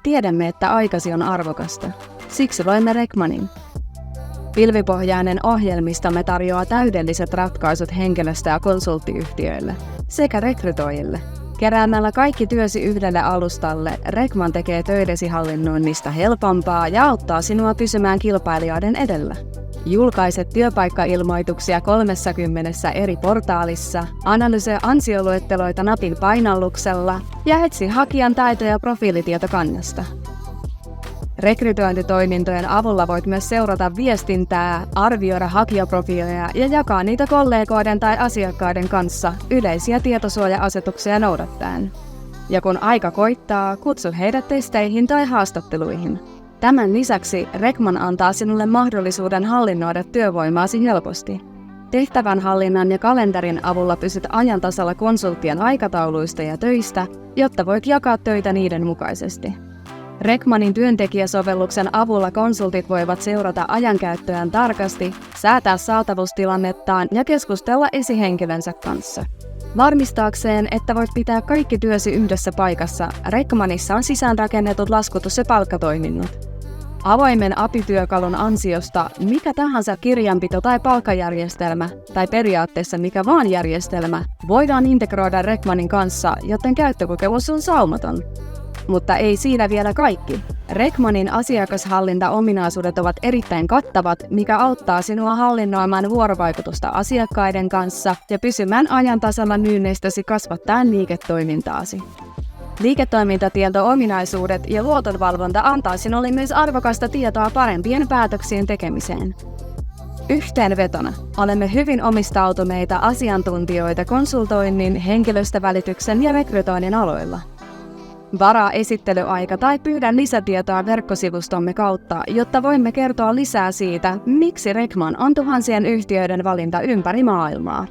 Tiedämme, että aikasi on arvokasta. Siksi loimme Rekmanin. Pilvipohjainen ohjelmistomme tarjoaa täydelliset ratkaisut henkilöstö- ja konsulttiyhtiöille sekä rekrytoijille. Keräämällä kaikki työsi yhdelle alustalle, Rekman tekee töidesi hallinnoinnista helpompaa ja auttaa sinua pysymään kilpailijoiden edellä. Julkaise työpaikkailmoituksia 30 eri portaalissa, analysoi ansioluetteloita napin painalluksella ja etsi hakijan taito- ja profiilitietokannasta. Rekrytointitoimintojen avulla voit myös seurata viestintää, arvioida hakijaprofiileja ja jakaa niitä kollegoiden tai asiakkaiden kanssa yleisiä tietosuoja-asetuksia noudattaen. Ja kun aika koittaa, kutsu heidät testeihin tai haastatteluihin. Tämän lisäksi Rekman antaa sinulle mahdollisuuden hallinnoida työvoimaasi helposti. Tehtävänhallinnan ja kalenterin avulla pysyt ajan tasalla konsulttien aikatauluista ja töistä, jotta voit jakaa töitä niiden mukaisesti. Rekmanin työntekijäsovelluksen avulla konsultit voivat seurata ajankäyttöään tarkasti, säätää saatavuustilannettaan ja keskustella esihenkilönsä kanssa. Varmistaakseen, että voit pitää kaikki työsi yhdessä paikassa, Rekmanissa on sisäänrakennetut laskutus- ja palkkatoiminnot. Avoimen API-työkalun ansiosta mikä tahansa kirjanpito- tai palkkajärjestelmä, tai periaatteessa mikä vaan järjestelmä, voidaan integroida Rekmanin kanssa, joten käyttökokemus on saumaton. Mutta ei siinä vielä kaikki. Rekmanin asiakashallintaominaisuudet ovat erittäin kattavat, mikä auttaa sinua hallinnoimaan vuorovaikutusta asiakkaiden kanssa ja pysymään ajan tasalla myynneistäsi kasvattaen liiketoimintaasi. Liiketoimintatieto-ominaisuudet ja luotonvalvonta antaa sinulle myös arvokasta tietoa parempien päätöksien tekemiseen. Yhteenvetona, olemme hyvin omistautuneita asiantuntijoita konsultoinnin, henkilöstövälityksen ja rekrytoinnin aloilla. Varaa esittelyaika tai pyydä lisätietoa verkkosivustomme kautta, jotta voimme kertoa lisää siitä, miksi Rekman on tuhansien yhtiöiden valinta ympäri maailmaa.